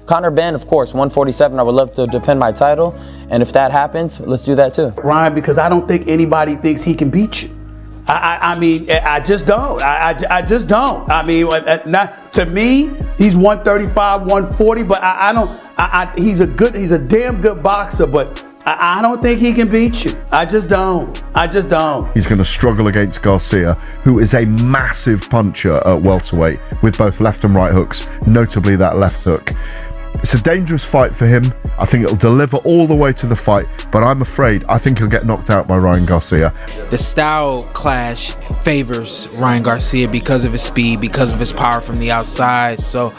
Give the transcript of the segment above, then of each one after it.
Conor Benn, of course, 147. I would love to defend my title, and if that happens, let's do that too. Ryan, because I don't think anybody thinks he can beat you. I mean, I just don't. I just don't. I mean, not, to me, he's 135, 140, but I don't. He's a damn good boxer, but I don't think he can beat you. I just don't. I just don't. He's going to struggle against Garcia, who is a massive puncher at welterweight with both left and right hooks, notably that left hook. It's a dangerous fight for him. I think it'll deliver all the way to the fight, but I'm afraid I think he'll get knocked out by Ryan Garcia. The style clash favors Ryan Garcia because of his speed, because of his power from the outside. So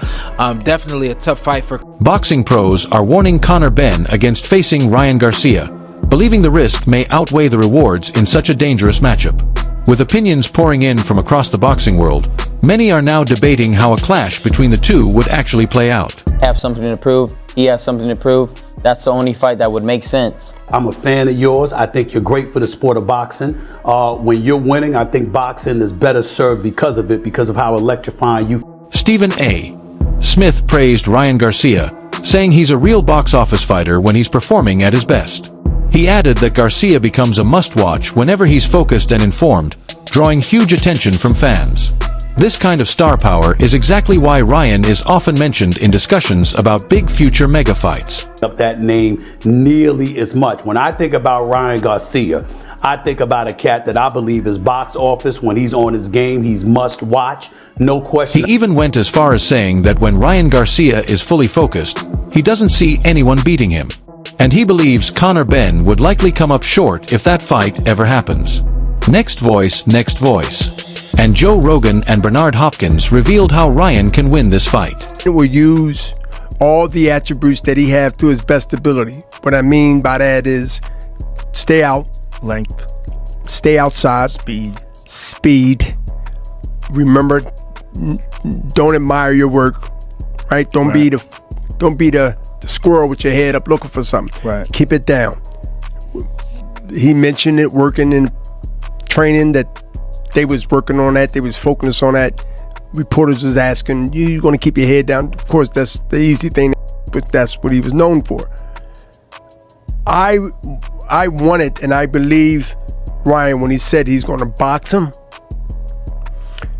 definitely a tough fight for. Boxing pros are warning Conor Benn against facing Ryan Garcia, believing the risk may outweigh the rewards in such a dangerous matchup. With opinions pouring in from across the boxing world, many are now debating how a clash between the two would actually play out. Have something to prove. He has something to prove. That's the only fight that would make sense. I'm a fan of yours. I think you're great for the sport of boxing. When you're winning, I think boxing is better served because of it, because of how electrifying you. Stephen A. Smith praised Ryan Garcia, saying he's a real box office fighter when he's performing at his best. He added that Garcia becomes a must-watch whenever he's focused and informed, drawing huge attention from fans. This kind of star power is exactly why Ryan is often mentioned in discussions about big future mega fights. Up that name nearly as much. When I think about Ryan Garcia, I think about a cat that I believe is box office. When he's on his game, he's must watch, no question. He even went as far as saying that when Ryan Garcia is fully focused, he doesn't see anyone beating him. And he believes Conor Benn would likely come up short if that fight ever happens. Next voice. And Joe Rogan and Bernard Hopkins revealed how Ryan can win this fight. It will use all the attributes that he has to his best ability. What I mean by that is stay out, length, stay outside, speed. Remember, don't admire your work, right? Don't be the squirrel with your head up looking for something. Right. Keep it down. He mentioned it working in training that they was working on that. They was focused on that. Reporters was asking, you going to keep your head down? Of course, that's the easy thing, but that's what he was known for. I wanted, and I believe Ryan when he said he's going to box him.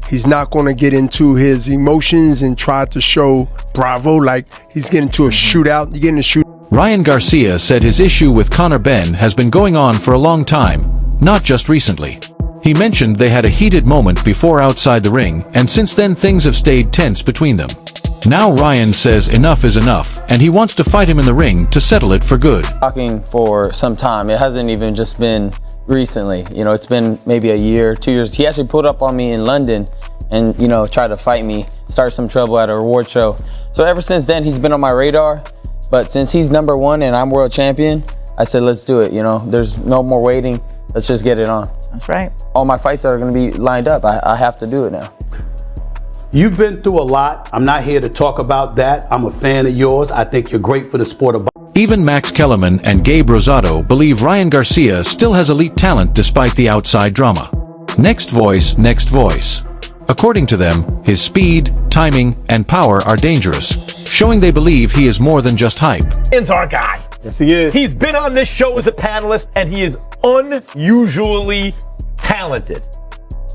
He's not going to get into his emotions and try to show bravo like he's getting to a shootout. You get in a shoot. Ryan Garcia said his issue with Conor Benn has been going on for a long time, not just recently. He mentioned they had a heated moment before outside the ring, and since then things have stayed tense between them. Now Ryan says enough is enough, and he wants to fight him in the ring to settle it for good. Talking for some time. It hasn't even just been recently. You know, it's been maybe a year, 2 years. He actually pulled up on me in London and, you know, tried to fight me, start some trouble at a reward show. So ever since then, he's been on my radar. But since he's #1 and I'm world champion, I said, let's do it. You know, there's no more waiting. Let's just get it on. That's right. All my fights that are going to be lined up, I have to do it now. You've been through a lot. I'm not here to talk about that. I'm a fan of yours. I think you're great for the sport of boxing. Even Max Kellerman and Gabe Rosado believe Ryan Garcia still has elite talent despite the outside drama. Next voice. According to them, his speed, timing, and power are dangerous, showing they believe he is more than just hype. It's our guy. Yes, he is. He's been on this show as a panelist, and he is unusually talented.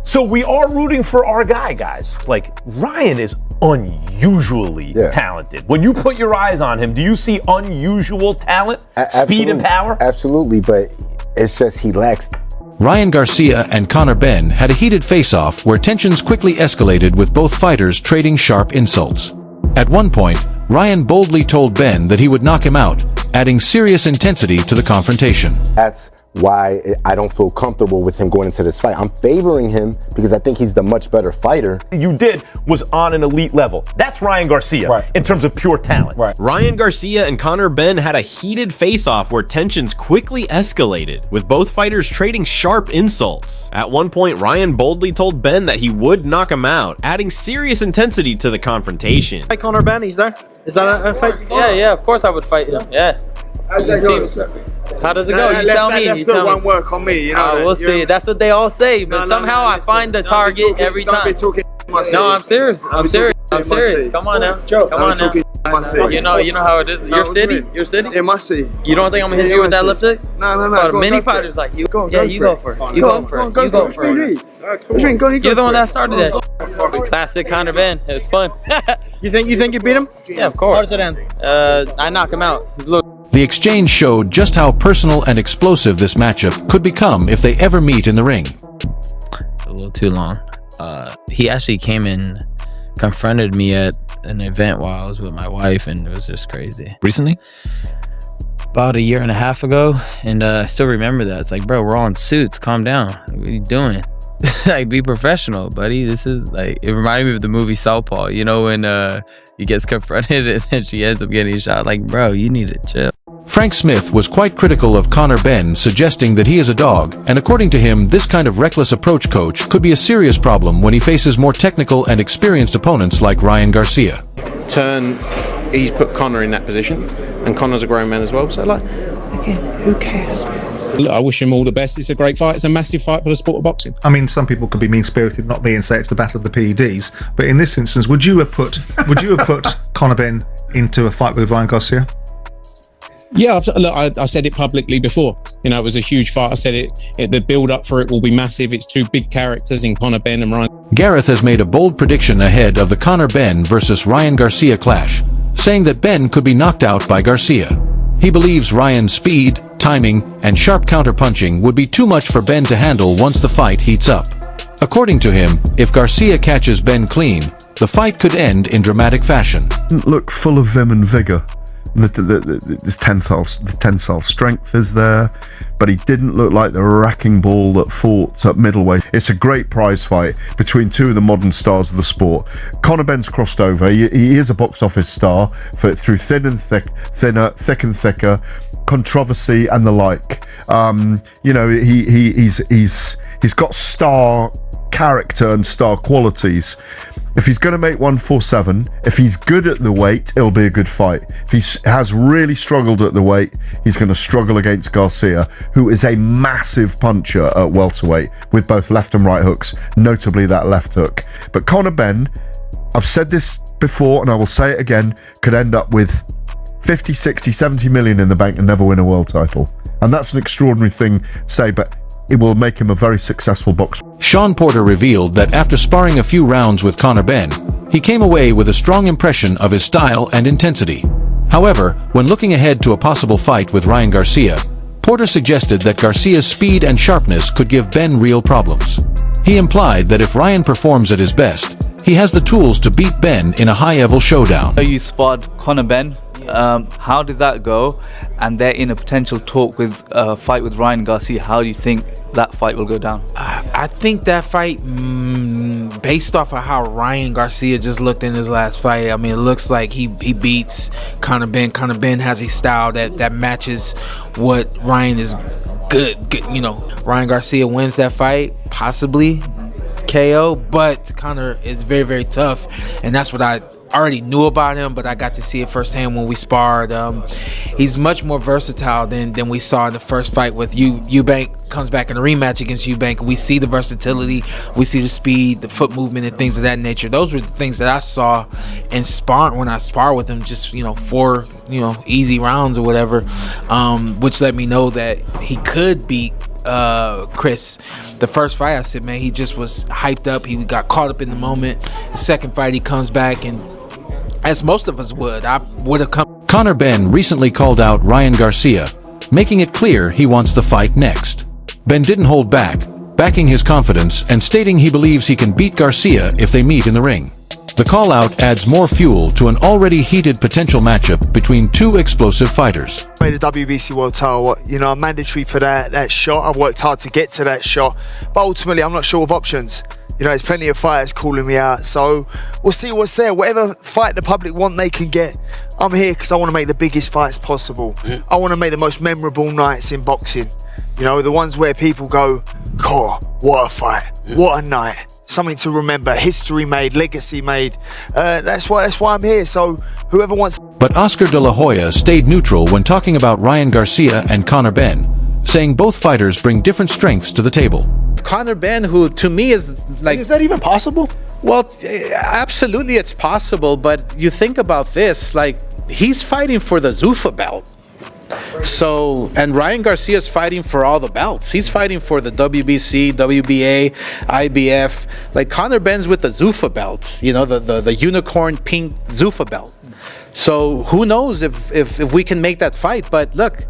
So we are rooting for our guy, guys. Like, Ryan is unusually talented. When you put your eyes on him, do you see unusual talent, speed and power? Absolutely, but it's just he lacks. Ryan Garcia and Conor Benn had a heated face-off where tensions quickly escalated with both fighters trading sharp insults. At one point, Ryan boldly told Benn that he would knock him out, adding serious intensity to the confrontation. That's why I don't feel comfortable with him going into this fight. I'm favoring him because I think he's the much better fighter. You did was on an elite level. That's Ryan Garcia in terms of pure talent. Ryan Garcia and Conor Benn had a heated face-off where tensions quickly escalated, with both fighters trading sharp insults. At one point, Ryan boldly told Benn that he would knock him out, adding serious intensity to the confrontation. Hey, Conor Benn, he's there. Is that a fight? Yeah, of course I would fight him. Yeah. How's that going? How does it go? You tell me. You tell me. Won't work on me. You know. We'll see. That's what they all say, but somehow I find the target every time. Don't be talking. No, I'm serious. I'm serious. Come on now. Come on now. My city. You know how it is. Your city? Your city? In my city. You don't think I'm gonna hit you with that left hook? No. Oh, the Go mini for it. fighters like you. Go You go for it. You go for it. You go for it. You're You're the one that started that. Classic Conor Benn. It was fun. You think you beat him? Yeah, of course. How does it end? I knock him out. Look. The exchange showed just how personal and explosive this matchup could become if they ever meet in the ring. A little too long. He actually came and confronted me at an event while I was with my wife, and it was just crazy. Recently? About a year and a half ago, and I still remember that. It's like, bro, we're all in suits. Calm down. What are you doing? Like, be professional, buddy. This is like, it reminded me of the movie Southpaw. You know, when he gets confronted and then she ends up getting shot. Like, bro, you need to chill. Frank Smith was quite critical of Conor Benn, suggesting that he is a dog, and according to him, this kind of reckless approach coach could be a serious problem when he faces more technical and experienced opponents like Ryan Garcia. He's put Conor in that position, and Conor's a grown man as well, so like, again, who cares? Look, I wish him all the best. It's a great fight. It's a massive fight for the sport of boxing. I mean, some people could be mean-spirited, not me, and say it's the battle of the PEDs. But in this instance, would you have put Conor Benn into a fight with Ryan Garcia? Yeah, I said it publicly before. You know, it was a huge fight. I said the build-up for it will be massive. It's two big characters in Conor Benn and Ryan. Gareth has made a bold prediction ahead of the Conor Benn versus Ryan Garcia clash, saying that Benn could be knocked out by Garcia. He believes Ryan's speed, timing, and sharp counter-punching would be too much for Benn to handle once the fight heats up. According to him, if Garcia catches Benn clean, the fight could end in dramatic fashion. Look full of vim and vigour. This tensile strength is there, but he didn't look like the wrecking ball that fought at middleweight. It's a great prize fight between two of the modern stars of the sport. Conor Benn's crossed over. He is a box office star through thinner, thick and thicker, controversy and the like. You know, he's got star character and star qualities. If he's going to make 147, if he's good at the weight, it'll be a good fight. If he has really struggled at the weight, he's going to struggle against Garcia, who is a massive puncher at welterweight with both left and right hooks, notably that left hook. But Conor Benn, I've said this before and I will say it again, could end up with 50, 60, 70 million in the bank and never win a world title. And that's an extraordinary thing to say, but it will make him a very successful boxer. Sean Porter revealed that after sparring a few rounds with Conor Benn, he came away with a strong impression of his style and intensity. However, when looking ahead to a possible fight with Ryan Garcia, Porter suggested that Garcia's speed and sharpness could give Benn real problems. He implied that if Ryan performs at his best, he has the tools to beat Benn in a high-level showdown. You sparred Conor Benn. How did that go? And they're in a potential talk with fight with Ryan Garcia. How do you think that fight will go down? I think that fight, based off of how Ryan Garcia just looked in his last fight, I mean, it looks like he beats Conor Benn. Conor Benn has a style that matches what Ryan is good. You know, Ryan Garcia wins that fight, possibly KO, but Conor is very, very tough, and that's what I already knew about him, but I got to see it firsthand when we sparred. He's much more versatile than we saw in the first fight with Eubank. Comes back in a rematch against Eubank. We see the versatility, we see the speed, the foot movement, and things of that nature. Those were the things that I saw in when I sparred with him, just 4 easy rounds or whatever, which let me know that he could beat Chris. The first fight, I said, man, he just was hyped up. He got caught up in the moment. The second fight, he comes back, and as most of us would, I would have come. Conor Benn recently called out Ryan Garcia, making it clear he wants the fight next. Benn didn't hold back, backing his confidence and stating he believes he can beat Garcia if they meet in the ring. The call-out adds more fuel to an already heated potential matchup between two explosive fighters. Made a WBC world title, I'm mandatory for that shot. I've worked hard to get to that shot, but ultimately I'm not sure of options. There's plenty of fighters calling me out, so we'll see what's there. Whatever fight the public want, they can get. I'm here because I want to make the biggest fights possible. I want to make the most memorable nights in boxing. The ones where people go, "God, what a fight, what a night." Something to remember, history made, legacy made. That's why I'm here. So whoever wants. But Oscar De La Hoya stayed neutral when talking about Ryan Garcia and Conor Benn, saying both fighters bring different strengths to the table. Conor Benn, who to me is like, is that even possible? Well, absolutely, it's possible. But you think about this, like he's fighting for the Zuffa belt. So, and Ryan Garcia is fighting for all the belts. He's fighting for the WBC, WBA, IBF. Like Conor Benn's with the Zuffa belt, you know, the unicorn pink Zuffa belt. So who knows if we can make that fight? But look,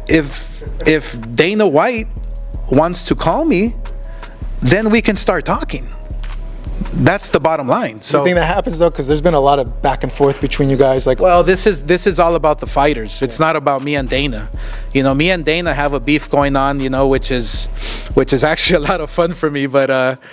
if Dana White wants to call me, then we can start talking. That's the bottom line. So you think that happens though, because there's been a lot of back and forth between you guys. Like, well, this is all about the fighters. It's not about me and Dana. You know, me and Dana have a beef going on. You know, which is actually a lot of fun for me. But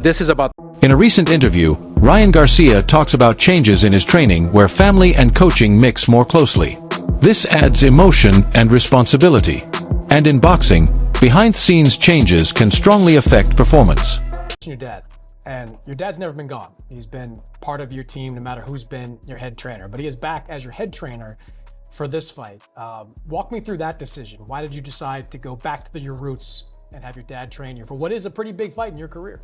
this is about. In a recent interview, Ryan Garcia talks about changes in his training where family and coaching mix more closely. This adds emotion and responsibility. And in boxing, behind-the-scenes changes can strongly affect performance. Your dad, and your dad's never been gone. He's been part of your team no matter who's been your head trainer, but he is back as your head trainer for this fight. Walk me through that decision. Why did you decide to go back to your roots and have your dad train you for what is a pretty big fight in your career?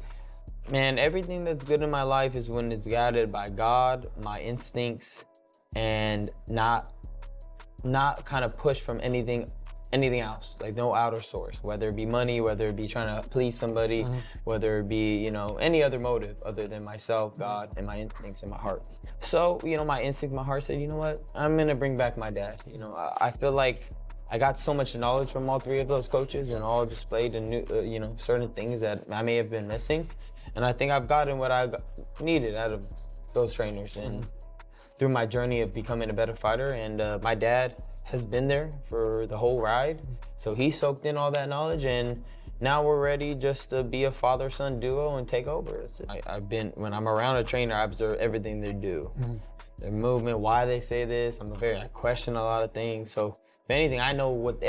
Man, everything that's good in my life is when it's guided by God, my instincts, and not kind of pushed from anything else, like no outer source, whether it be money, whether it be trying to please somebody, whether it be, you know, any other motive other than myself, God, and my instincts and my heart. So, you know, my instinct, my heart said, you know what, I'm gonna bring back my dad. You know, I feel like I got so much knowledge from all three of those coaches and all displayed in new, you know, certain things that I may have been missing. And I think I've gotten what I needed out of those trainers and through my journey of becoming a better fighter. And my dad has been there for the whole ride. So he soaked in all that knowledge, and now we're ready just to be a father-son duo and take over. When I'm around a trainer, I observe everything they do. Their movement, why they say this. I question a lot of things. So if anything, I know what